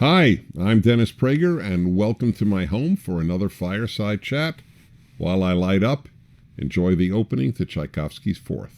Hi, I'm Dennis Prager, and welcome to my home for another Fireside Chat. While I light up, enjoy the opening to Tchaikovsky's Fourth.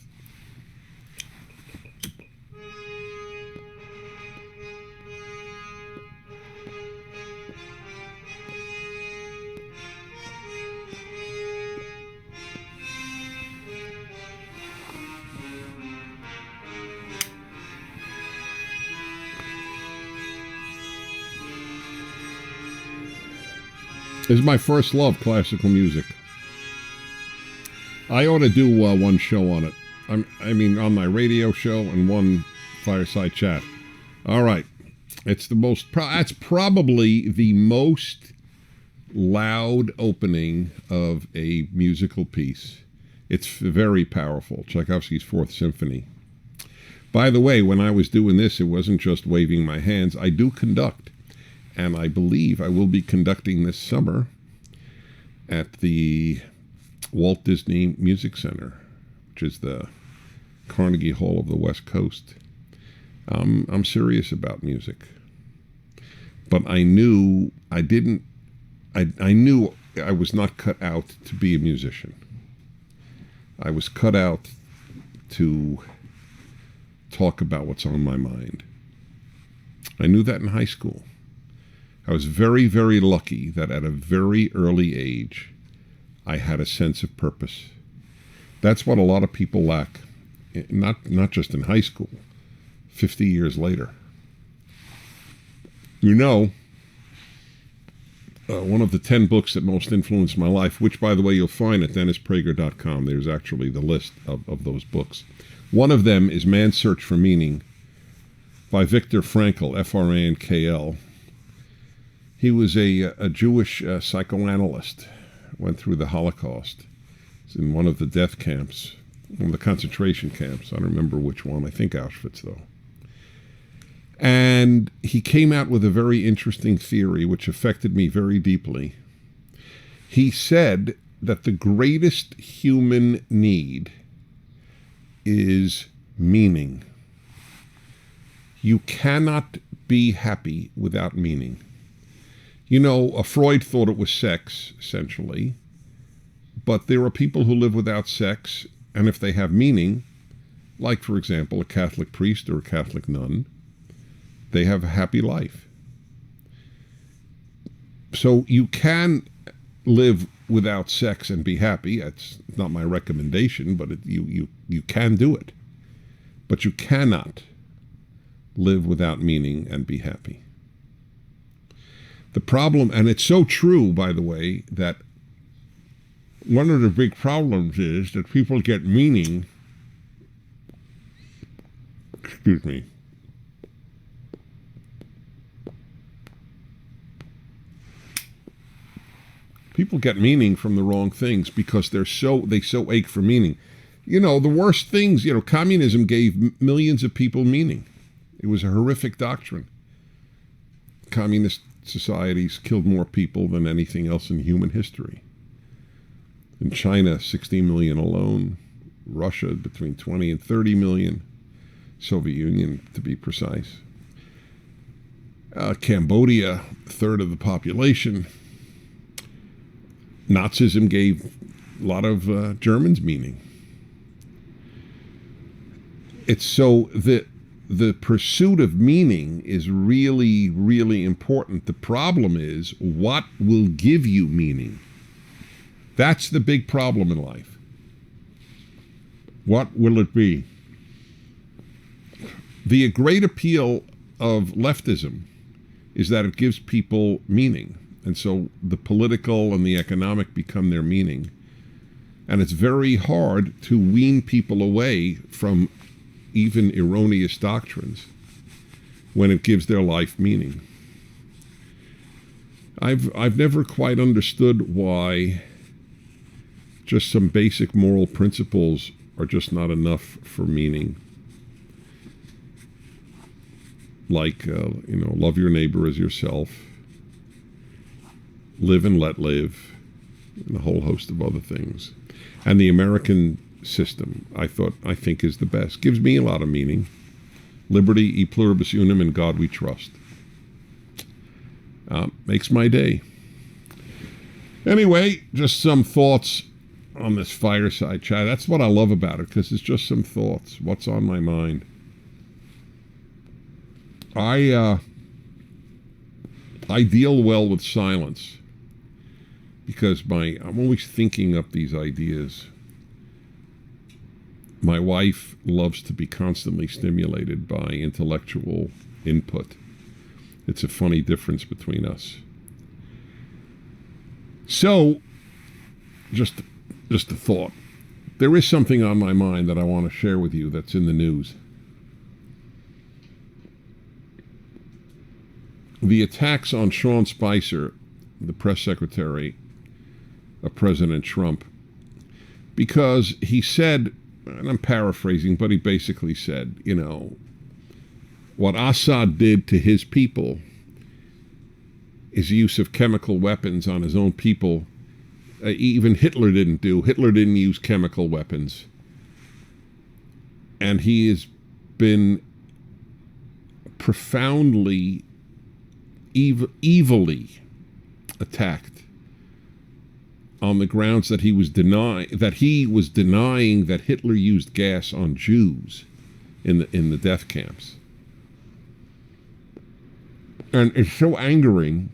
This is my first love, classical music. I ought to do one show on it. On my radio show and one Fireside Chat. All right. It's that's probably the most loud opening of a musical piece. It's very powerful. Tchaikovsky's Fourth Symphony. By the way, when I was doing this, it wasn't just waving my hands. I do conduct. And I believe I will be conducting this summer at the Walt Disney Music Center, which is the Carnegie Hall of the West Coast. I'm serious about music. But I knew I knew I was not cut out to be a musician. I was cut out to talk about what's on my mind. I knew that in high school. I was very, very lucky that at a very early age, I had a sense of purpose. That's what a lot of people lack, not just in high school, 50 years later. You know, one of the 10 books that most influenced my life, which, by the way, you'll find at DennisPrager.com. There's actually the list of those books. One of them is Man's Search for Meaning by Viktor Frankl, F-R-A-N-K-L. He was a Jewish psychoanalyst, went through the Holocaust. He's in one of the death camps, one of the concentration camps. I don't remember which one. I think Auschwitz, though. And he came out with a very interesting theory, which affected me very deeply. He said that the greatest human need is meaning. You cannot be happy without meaning. You know, Freud thought it was sex, essentially. But there are people who live without sex, and if they have meaning, like, for example, a Catholic priest or a Catholic nun, they have a happy life. So you can live without sex and be happy. That's not my recommendation, but you can do it. But you cannot live without meaning and be happy. The problem, and it's so true, by the way, that one of the big problems is that people get meaning, people get meaning from the wrong things because they so ache for meaning. You know, the worst things, communism gave millions of people meaning. It was a horrific doctrine. Communist societies killed more people than anything else in human history. In China, 16 million alone. Russia, between 20 and 30 million. Soviet Union, to be precise. Cambodia, a third of the population. Nazism gave a lot of Germans meaning. It's so that the pursuit of meaning is really, really important. The problem is, what will give you meaning? That's the big problem in life. What will it be? The great appeal of leftism is that it gives people meaning. And so the political and the economic become their meaning. And it's very hard to wean people away from even erroneous doctrines when it gives their life meaning. I've never quite understood why just some basic moral principles are just not enough for meaning. Like, love your neighbor as yourself, live and let live, and a whole host of other things. And the American system, I think is the best. Gives me a lot of meaning. Liberty, e pluribus unum, in God we trust. Makes my day. Anyway, just some thoughts on this fireside chat. That's what I love about it, because it's just some thoughts. What's on my mind? I deal well with silence because I'm always thinking up these ideas. My wife loves to be constantly stimulated by intellectual input. It's a funny difference between us. So, just a thought. There is something on my mind that I want to share with you that's in the news. The attacks on Sean Spicer, the press secretary of President Trump, because he said, and I'm paraphrasing, but he basically said, what Assad did to his people, his use of chemical weapons on his own people, even Hitler didn't do. Hitler didn't use chemical weapons. And he has been profoundly, evilly attacked on the grounds that he was denying that Hitler used gas on Jews in the death camps. And it's so angering.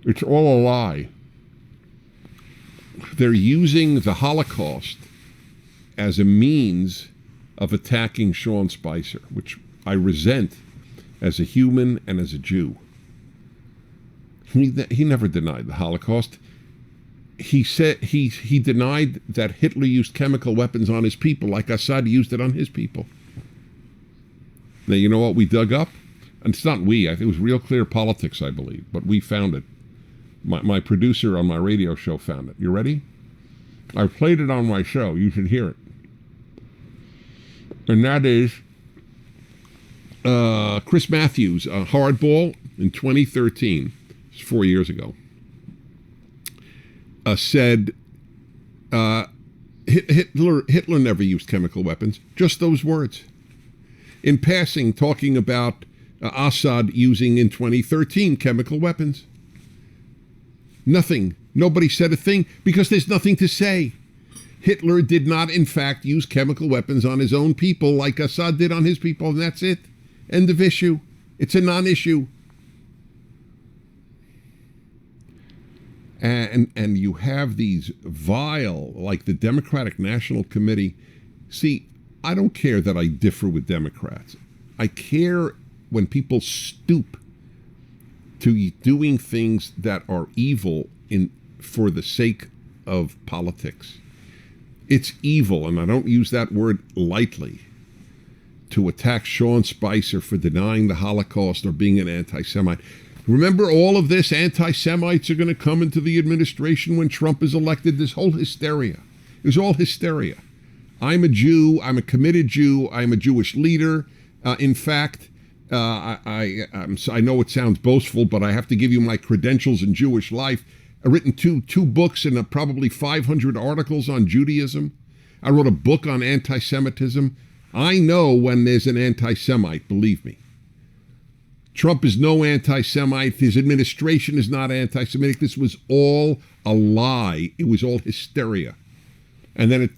It's all a lie. They're using the Holocaust as a means of attacking Sean Spicer, which I resent as a human and as a Jew. He never denied the Holocaust. He said he denied that Hitler used chemical weapons on his people like Assad used it on his people. Now, you know what we dug up? And it's not we. I think it was Real Clear Politics, I believe. But we found it. My producer on my radio show found it. You ready? I played it on my show. You should hear it. And that is Chris Matthews, Hardball in 2013. It's 4 years ago. Said Hitler never used chemical weapons. Just those words. In passing, talking about Assad using in 2013 chemical weapons. Nothing. Nobody said a thing because there's nothing to say. Hitler did not, in fact, use chemical weapons on his own people like Assad did on his people, and that's it. End of issue. It's a non-issue. And you have these vile, like the Democratic National Committee. See, I don't care that I differ with Democrats. I care when people stoop to doing things that are evil for the sake of politics. It's evil, and I don't use that word lightly, to attack Sean Spicer for denying the Holocaust or being an anti-Semite. Remember all of this, anti-Semites are going to come into the administration when Trump is elected, this whole hysteria. It was all hysteria. I'm a Jew, I'm a committed Jew, I'm a Jewish leader. In fact, I know it sounds boastful, but I have to give you my credentials in Jewish life. I've written two books and probably 500 articles on Judaism. I wrote a book on anti-Semitism. I know when there's an anti-Semite, believe me. Trump is no anti-Semite. His administration is not anti-Semitic. This was all a lie. It was all hysteria. And then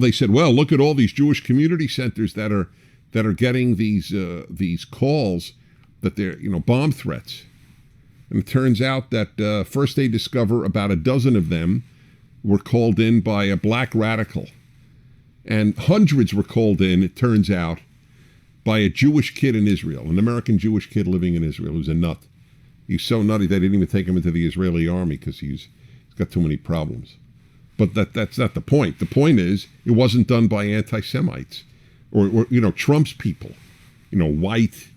they said, well, look at all these Jewish community centers that are getting these calls that they're bomb threats. And it turns out that first they discover about a dozen of them were called in by a black radical. And hundreds were called in, it turns out, by a Jewish kid in Israel, an American Jewish kid living in Israel who's a nut. He's so nutty they didn't even take him into the Israeli army because he's got too many problems. But that's not the point. The point is it wasn't done by anti-Semites or Trump's people, white,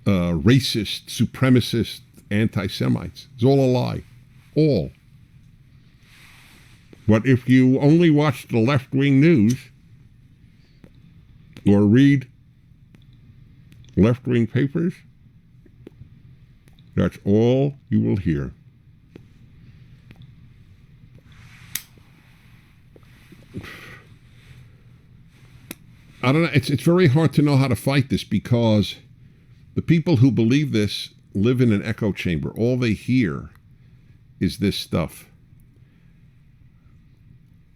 racist, supremacist anti-Semites. It's all a lie. All. But if you only watch the left-wing news or read left-wing papers, that's all you will hear. I don't know. It's very hard to know how to fight this because the people who believe this live in an echo chamber. All they hear is this stuff.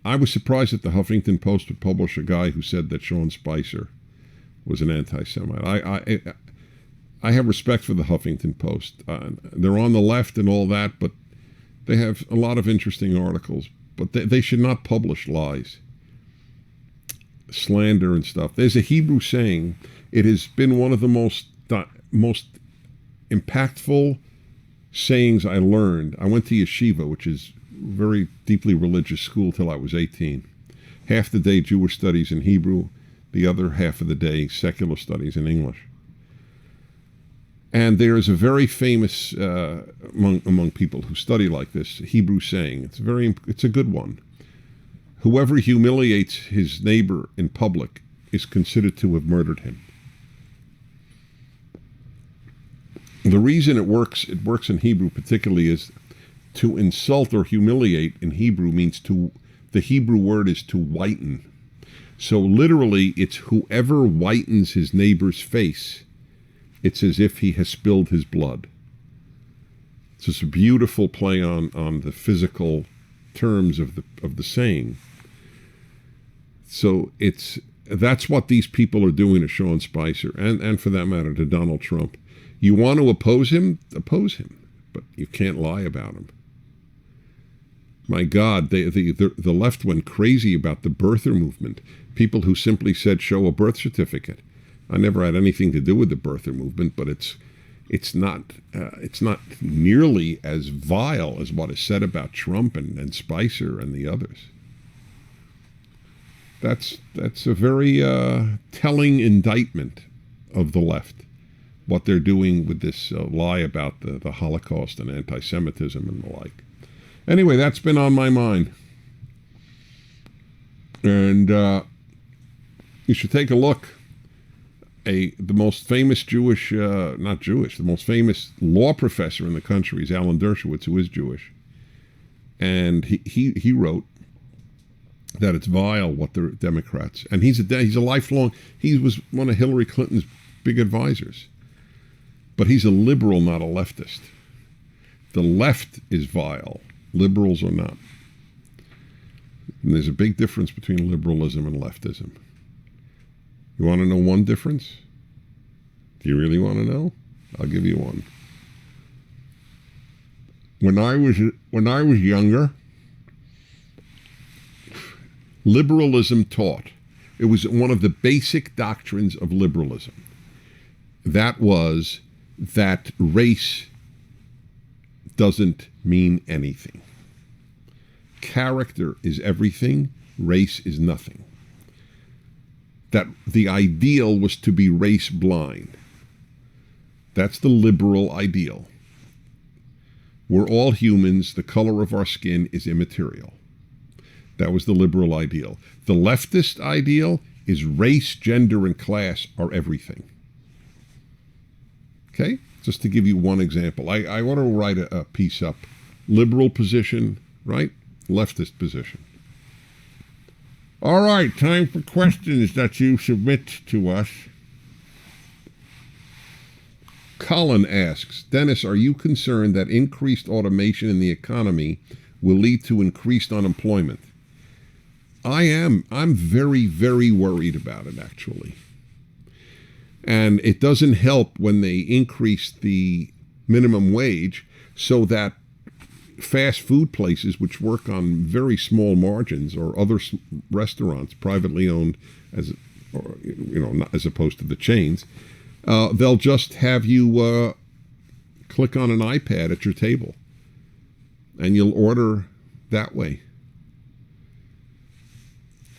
I was surprised that the Huffington Post would publish a guy who said that Sean Spicer was an anti-Semite. I have respect for the Huffington Post. They're on the left and all that, but they have a lot of interesting articles. But they should not publish lies, slander and stuff. There's a Hebrew saying. It has been one of the most impactful sayings I learned. I went to yeshiva, which is a very deeply religious school, till I was 18. Half the day Jewish studies in Hebrew, the other half of the day secular studies in English. And there is a very famous among people who study like this Hebrew saying. It's a good one. Whoever humiliates his neighbor in public is considered to have murdered him. The reason it works in Hebrew particularly, is to insult or humiliate in Hebrew means the Hebrew word is to whiten. So literally, it's whoever whitens his neighbor's face, it's as if he has spilled his blood. It's just a beautiful play on the physical terms of the saying. So that's what these people are doing to Sean Spicer, and for that matter to Donald Trump. You want to oppose him, but you can't lie about him. My God, the left went crazy about the birther movement. People who simply said, show a birth certificate. I never had anything to do with the birther movement, but it's not nearly as vile as what is said about Trump and Spicer and the others. That's a very telling indictment of the left, what they're doing with this lie about the Holocaust and anti-Semitism and the like. Anyway, that's been on my mind. And you should take a look. The most famous the most famous law professor in the country is Alan Dershowitz, who is Jewish. And he wrote that it's vile what the Democrats, and he's a lifelong, he was one of Hillary Clinton's big advisors. But he's a liberal, not a leftist. The left is vile. Liberals are not. And there's a big difference between liberalism and leftism. You want to know one difference? Do you really want to know? I'll give you one. When I was younger, liberalism taught. It was one of the basic doctrines of liberalism. That was that race doesn't mean anything. Character is everything, race is nothing. That the ideal was to be race blind. That's the liberal ideal. We're all humans, the color of our skin is immaterial. That was the liberal ideal. The leftist ideal is race, gender, and class are everything. Okay? Just to give you one example. I want to write a piece up. Liberal position, right? Leftist position. All right, time for questions that you submit to us. Colin asks, Dennis, are you concerned that increased automation in the economy will lead to increased unemployment? I am. I'm very, very worried about it, actually. And it doesn't help when they increase the minimum wage so that fast food places, which work on very small margins, or other restaurants, privately owned, not as opposed to the chains, they'll just have you click on an iPad at your table, and you'll order that way.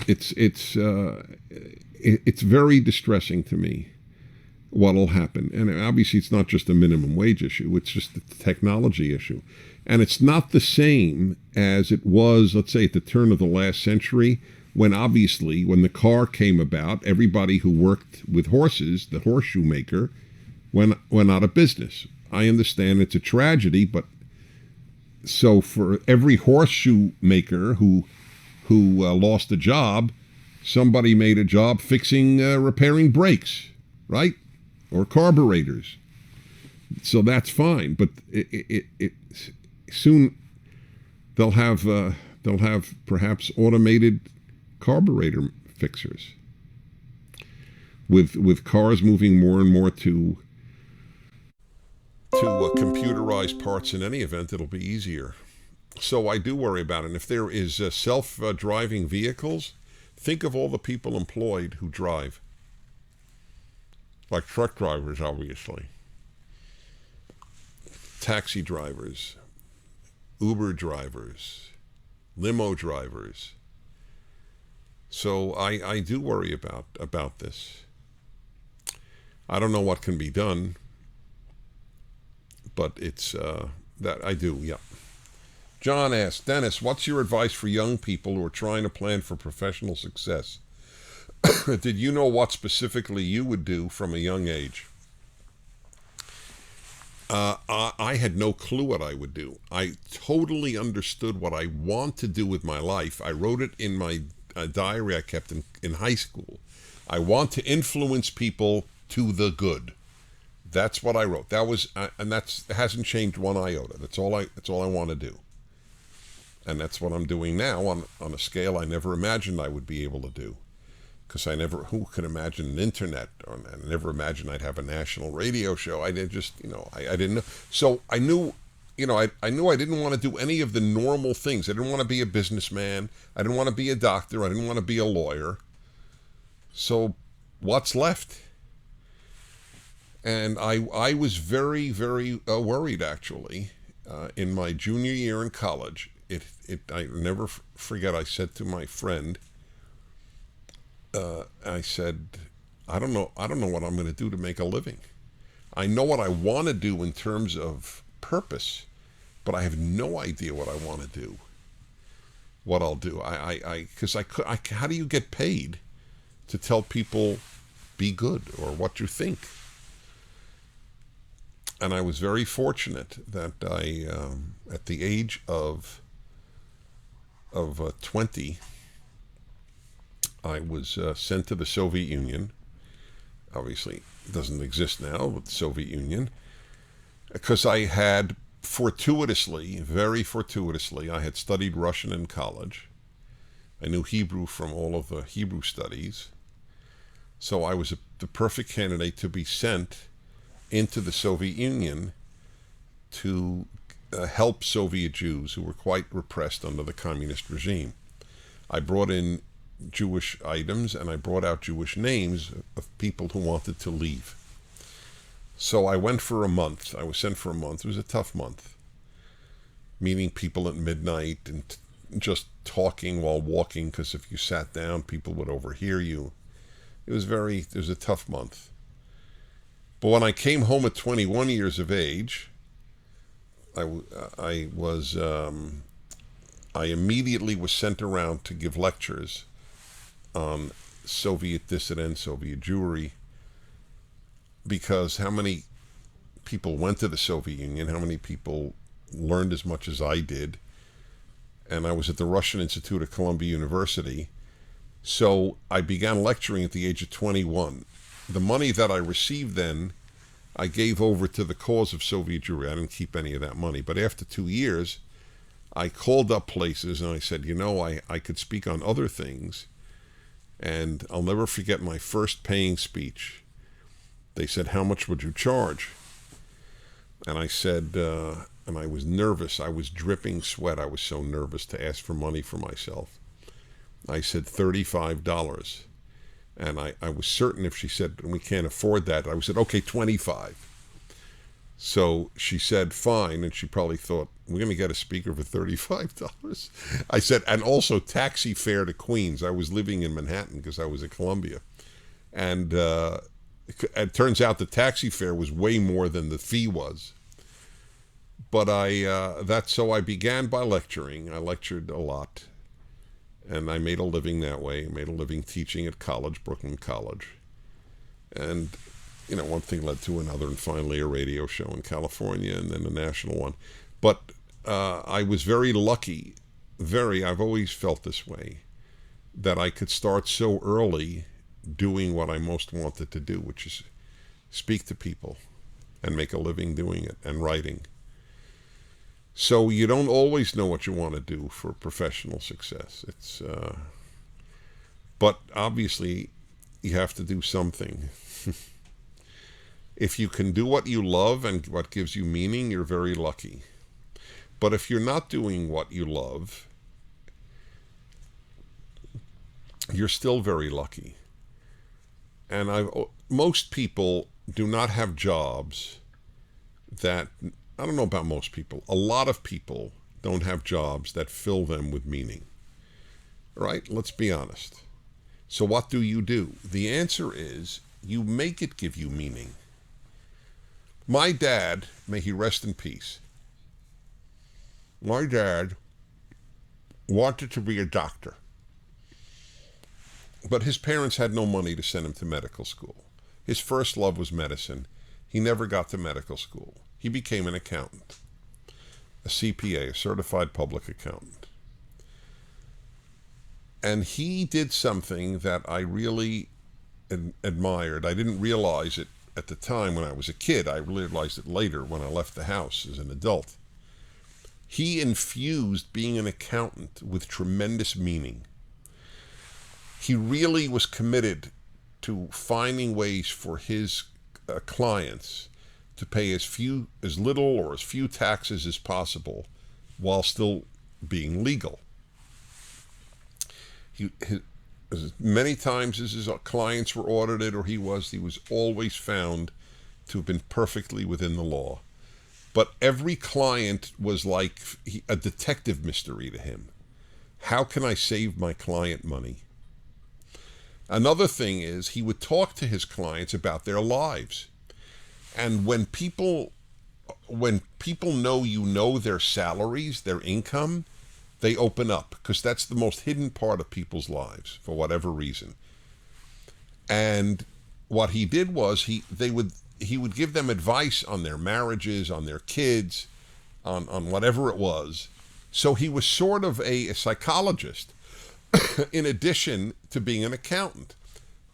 It's very distressing to me what'll happen. And obviously it's not just a minimum wage issue, it's just a technology issue. And it's not the same as it was, let's say, at the turn of the last century, when obviously, when the car came about, everybody who worked with horses, the horseshoe maker, went out of business. I understand it's a tragedy, but so for every horseshoe maker who lost a job, somebody made a job repairing brakes, right? Or carburetors. So that's fine, but soon they'll have perhaps automated carburetor fixers with cars moving more and more to computerized parts. In any event, it'll be easier. So I do worry about it. And if there is self-driving vehicles, think of all the people employed who drive, like truck drivers, obviously, taxi drivers, Uber drivers, limo drivers. So I do worry about this. I don't know what can be done, but it's that I do, yeah. John asks, Dennis, what's your advice for young people who are trying to plan for professional success? Did you know what specifically you would do from a young age? I had no clue what I would do. I totally understood what I want to do with my life. I wrote it in my diary I kept in high school. I want to influence people to the good. That's what I wrote. That was, and that hasn't changed one iota. That's all I want to do. And that's what I'm doing now on a scale I never imagined I would be able to do. Because who could imagine an internet? Or I never imagined I'd have a national radio show. I didn't know. So I knew, I knew I didn't want to do any of the normal things. I didn't want to be a businessman. I didn't want to be a doctor. I didn't want to be a lawyer. So what's left? And I was very, very worried, actually, in my junior year in college. I never forget, I said to my friend, I said, I don't know what I'm going to do to make a living. I know what I want to do in terms of purpose, but I have no idea what I want to do, what I'll do. Because how do you get paid to tell people be good or what you think? And I was very fortunate that I, at the age of 20, I was sent to the Soviet Union. Obviously, it doesn't exist now, but the Soviet Union, because I had very fortuitously, I had studied Russian in college. I knew Hebrew from all of the Hebrew studies. So I was the perfect candidate to be sent into the Soviet Union to help Soviet Jews who were quite repressed under the communist regime. I brought in Jewish items and I brought out Jewish names of people who wanted to leave. So I went for a month. I was sent for a month. It was a tough month. Meeting people at midnight and just talking while walking, because if you sat down, people would overhear you. It was a tough month. But when I came home at 21 years of age, I immediately was sent around to give lectures on Soviet dissidents, Soviet Jewry, because how many people went to the Soviet Union, how many people learned as much as I did, and I was at the Russian Institute at Columbia University, so I began lecturing at the age of 21. The money that I received then, I gave over to the cause of Soviet Jewry. I didn't keep any of that money. But after 2 years, I called up places and I said, I could speak on other things. And I'll never forget my first paying speech. They said, how much would you charge? And I said, and I was nervous. I was dripping sweat. I was so nervous to ask for money for myself. I said $35. And I was certain if she said, we can't afford that, I said, okay, 25. So she said, fine. And she probably thought, we're going to get a speaker for $35. I said, and also taxi fare to Queens. I was living in Manhattan because I was at Columbia. And it turns out the taxi fare was way more than the fee was. But so I began by lecturing. I lectured a lot. And I made a living that way. I made a living teaching at college, Brooklyn College. And, one thing led to another, and finally a radio show in California, and then a national one. But I was very lucky, I've always felt this way, that I could start so early doing what I most wanted to do, which is speak to people. and make a living doing it and writing. So you don't always know what you want to do for professional success. But obviously you have to do something. If you can do what you love and what gives you meaning, you're very lucky. But if you're not doing what you love, you're still very lucky. And most people do not have jobs that, I don't know about most people, a lot of people don't have jobs that fill them with meaning. Right? Let's be honest. So what do? The answer is you make it give you meaning. My dad, may he rest in peace, my dad wanted to be a doctor. But his parents had no money to send him to medical school. His first love was medicine. He never got to medical school. He became an accountant, a CPA, a certified public accountant. And he did something that I really admired. I didn't realize it at the time when I was a kid. I realized it later when I left the house as an adult. He infused being an accountant with tremendous meaning. He really was committed to finding ways for his clients to pay as little or as few taxes as possible while still being legal. Many times as his clients were audited or he was always found to have been perfectly within the law. But every client was like a detective mystery to him. How can I save my client money? Another thing is he would talk to his clients about their lives. And when people know their salaries, their income, they open up, because that's the most hidden part of people's lives for whatever reason. And what he did was he would give them advice on their marriages, on their kids, on whatever it was. So he was sort of a psychologist in addition to being an accountant.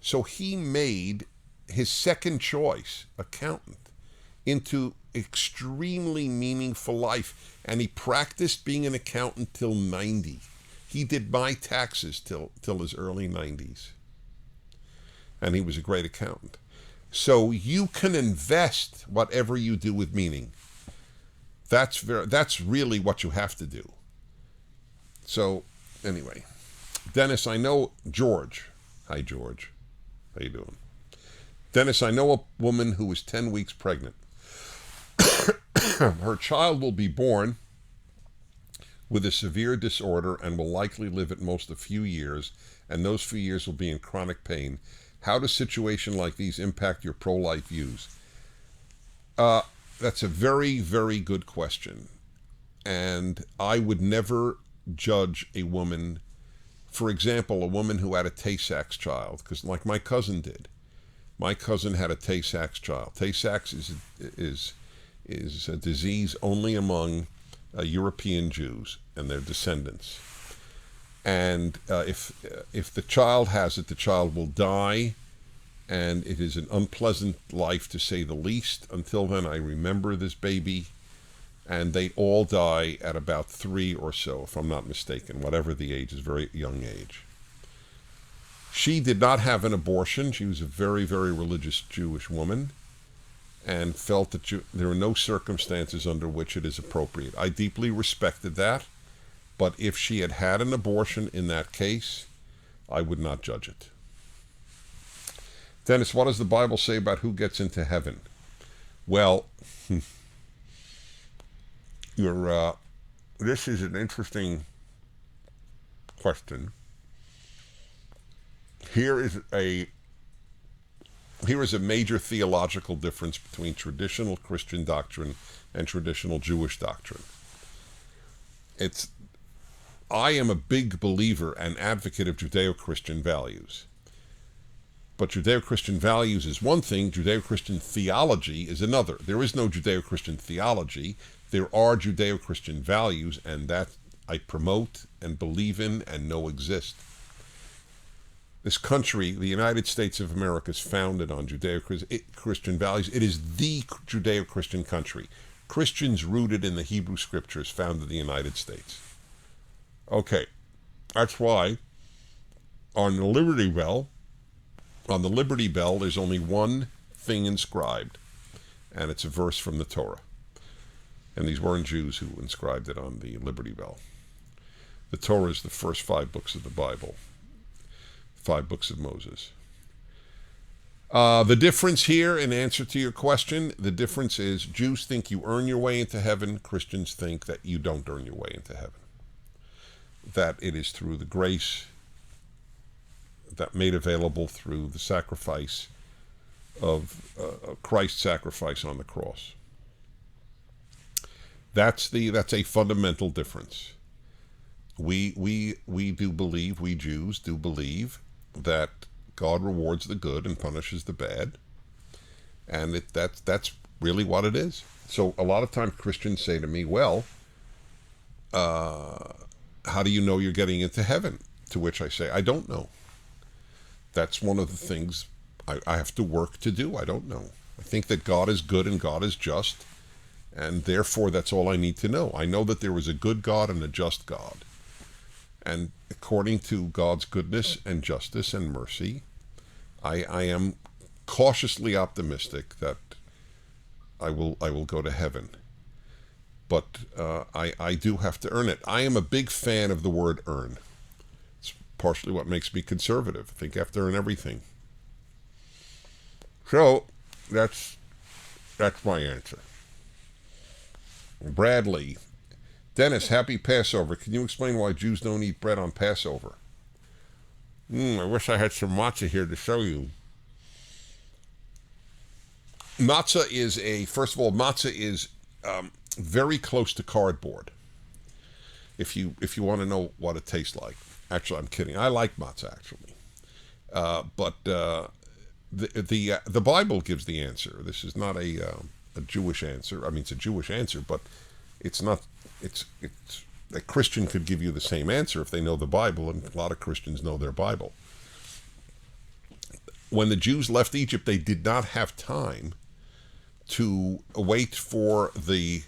So he made his second choice, accountant, into extremely meaningful life. And he practiced being an accountant till 90. He did my taxes till his early 90s. And he was a great accountant. So you can invest whatever you do with meaning. That's really what you have to do. So anyway, Dennis, I know George. Hi, George. How you doing? Dennis, I know a woman who is 10 weeks pregnant. Her child will be born with a severe disorder and will likely live at most a few years, and those few years will be in chronic pain. How does a situation like these impact your pro-life views? That's a very, very good question. And I would never judge a woman, for example, a woman who had a Tay-Sachs child, because like my cousin did. My cousin had a Tay-Sachs child. Tay-Sachs is a disease only among European Jews and their descendants. And if the child has it, the child will die, and it is an unpleasant life to say the least. Until then, I remember this baby, and they all die at about 3 or so, if I'm not mistaken, whatever the age is, very young age. She did not have an abortion. She was a very, very religious Jewish woman, and felt that there are no circumstances under which it is appropriate. I deeply respected that, but if she had had an abortion in that case, I would not judge it. Dennis, what does the Bible say about who gets into heaven? Well, this is an interesting question. Here is a major theological difference between traditional Christian doctrine and traditional Jewish doctrine. I am a big believer and advocate of Judeo-Christian values. But Judeo-Christian values is one thing, Judeo-Christian theology is another. There is no Judeo-Christian theology. There are Judeo-Christian values, and that I promote and believe in and know exist. This country, the United States of America, is founded on Judeo-Christian values. It is the Judeo-Christian country. Christians rooted in the Hebrew Scriptures founded the United States. Okay, that's why on the Liberty Bell, there's only one thing inscribed, and it's a verse from the Torah. And these weren't Jews who inscribed it on the Liberty Bell. The Torah is the first 5 books of the Bible, 5 books of Moses. The difference here, in answer to your question, the difference is Jews think you earn your way into heaven. Christians think that you don't earn your way into heaven. That it is through the grace that made available through the sacrifice of Christ's sacrifice on the cross. That's a fundamental difference. We do believe, we Jews do believe that God rewards the good and punishes the bad, and that's really what it is. So a lot of times Christians say to me, well, how do you know you're getting into heaven? To which I say, I don't know. That's one of the things I have to work to do. I don't know. I think that God is good and God is just, and therefore that's all I need to know. I know that there is a good God and a just God. And according to God's goodness and justice and mercy, I am cautiously optimistic that I will go to heaven. But I do have to earn it. I am a big fan of the word earn. It's partially what makes me conservative. I think I have to earn everything. So that's my answer. Bradley. Dennis, happy Passover. Can you explain why Jews don't eat bread on Passover? I wish I had some matzah here to show you. Matzah is matzah is very close to cardboard. If you want to know what it tastes like. Actually, I'm kidding. I like matzah, actually. But the Bible gives the answer. This is not a Jewish answer. I mean, it's a Jewish answer, but it's not. It's a Christian could give you the same answer if they know the Bible, and a lot of Christians know their Bible. When the Jews left Egypt, they did not have time to wait for the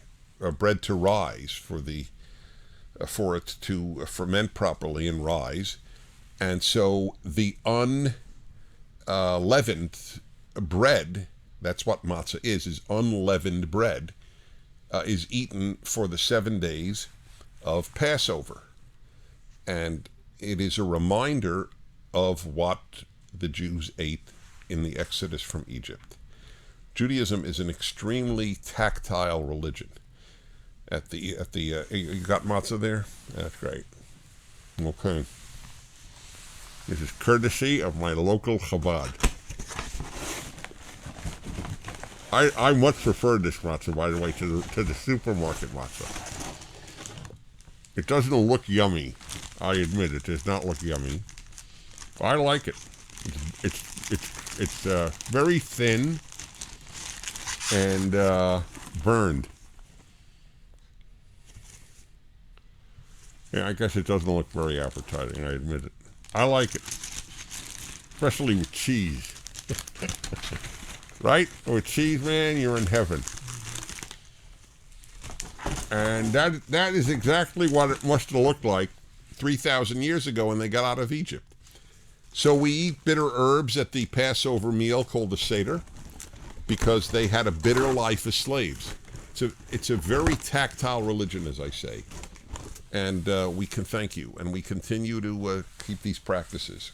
bread to rise, for it to ferment properly and rise, and so the unleavened bread, that's what matzah is unleavened bread, is eaten for the 7 days of Passover. And it is a reminder of what the Jews ate in the Exodus from Egypt. Judaism is an extremely tactile religion. You got matzah there? That's great. Okay. This is courtesy of my local Chabad. I much prefer this matzah, by the way, to the supermarket matzah. It doesn't look yummy. I admit it does not look yummy. I like it. It's very thin and burned. Yeah, I guess it doesn't look very appetizing. I admit it. I like it, especially with cheese. Right? With cheese, man, you're in heaven. And that is exactly what it must have looked like 3,000 years ago when they got out of Egypt. So we eat bitter herbs at the Passover meal called the Seder because they had a bitter life as slaves. It's a very tactile religion, as I say. And we can thank you. And we continue to keep these practices.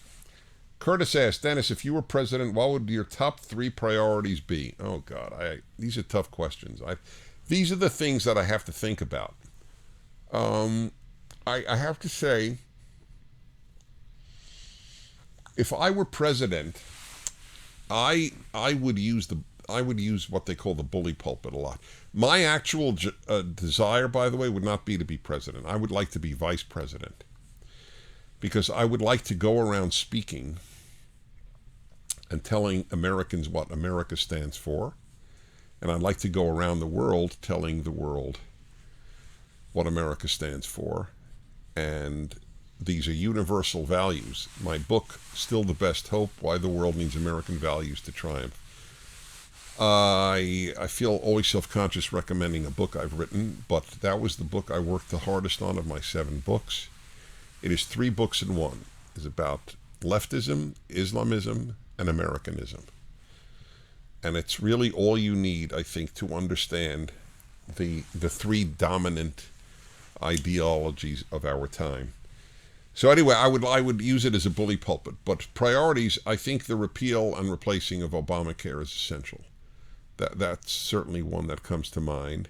Curtis asked, Dennis, if you were president, what would your top 3 priorities be? Oh, God, these are tough questions. These are the things that I have to think about. I have to say, if I were president, I would use what they call the bully pulpit a lot. My actual desire, by the way, would not be to be president. I would like to be vice president. Because I would like to go around speaking and telling Americans what America stands for. And I'd like to go around the world telling the world what America stands for. And these are universal values. My book, Still the Best Hope, Why the World Needs American Values to Triumph. I feel always self-conscious recommending a book I've written, but that was the book I worked the hardest on of my 7 books. It is 3 books in one. It's about leftism, Islamism, and Americanism. And it's really all you need, I think, to understand the 3 dominant ideologies of our time. So anyway, I would use it as a bully pulpit. But priorities, I think the repeal and replacing of Obamacare is essential. That's certainly one that comes to mind.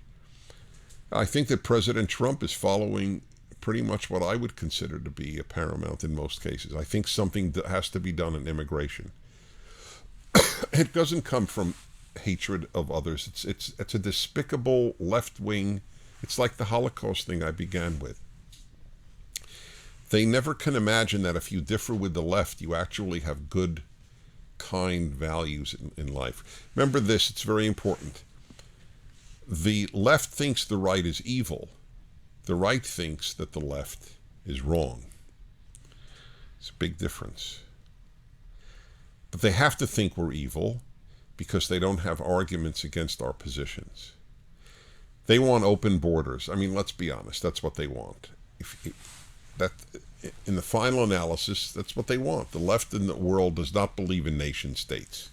I think that President Trump is following pretty much what I would consider to be a paramount in most cases. I think something that has to be done in immigration. It doesn't come from hatred of others. It's a despicable left-wing. It's like the Holocaust thing I began with. They never can imagine that if you differ with the left, you actually have good, kind values in life. Remember this, it's very important. The left thinks the right is evil. The right thinks that the left is wrong. It's a big difference. But they have to think we're evil because they don't have arguments against our positions. They want open borders. I mean, let's be honest, that's what they want. In the final analysis, that's what they want. The left in the world does not believe in nation states.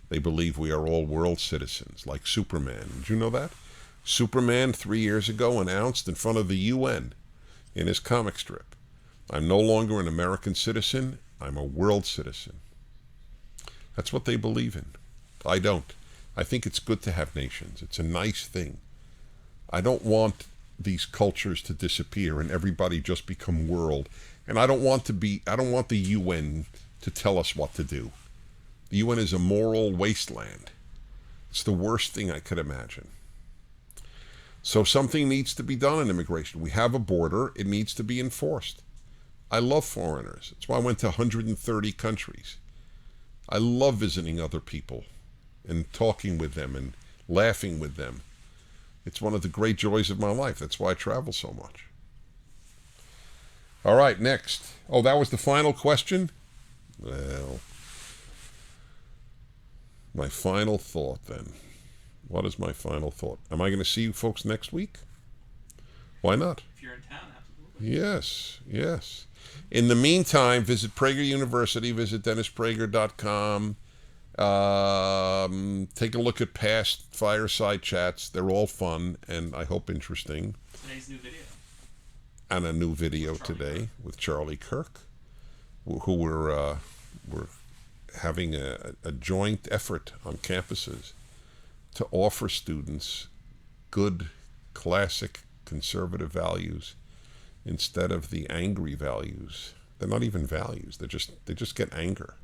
They believe we are all world citizens, like Superman. Did you know that? Superman 3 years ago announced in front of the UN in his comic strip, I'm no longer an American citizen, I'm a world citizen. That's what they believe in. I don't. I think it's good to have nations. It's a nice thing. I don't want these cultures to disappear and everybody just become world. And I don't want the UN to tell us what to do. The UN is a moral wasteland. It's the worst thing I could imagine. So something needs to be done in immigration. We have a border. It needs to be enforced. I love foreigners. That's why I went to 130 countries. I love visiting other people and talking with them and laughing with them. It's one of the great joys of my life. That's why I travel so much. All right, next. Oh, that was the final question? Well, my final thought then. What is my final thought? Am I going to see you folks next week? Why not? If you're in town, absolutely. Yes. In the meantime, visit Prager University, visit DennisPrager.com. Take a look at past Fireside Chats. They're all fun and I hope interesting. Today's new video. And a new video today with Charlie Kirk, who we're having a joint effort on campuses to offer students good, classic, conservative values instead of the angry values. They're not even values. They just get anger.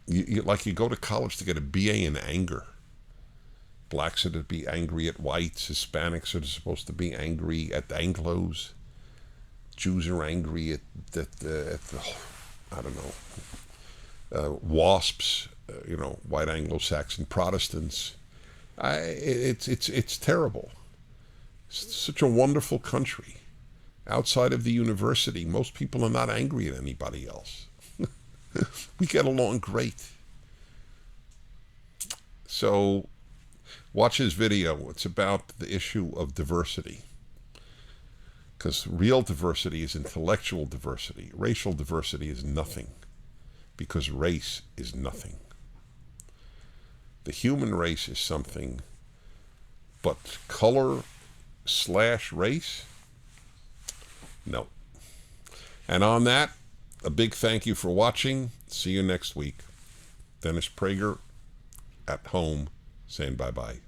You go to college to get a BA in anger. Blacks are to be angry at whites. Hispanics are supposed to be angry at Anglos. Jews are angry at the I don't know, WASPs. White Anglo-Saxon Protestants. It's terrible. It's such a wonderful country. Outside of the university, most people are not angry at anybody else. We get along great. So watch his video. It's about the issue of diversity. Because real diversity is intellectual diversity. Racial diversity is nothing. Because race is nothing. The human race is something, but color/race? No. And on that, a big thank you for watching. See you next week. Dennis Prager at home saying bye-bye.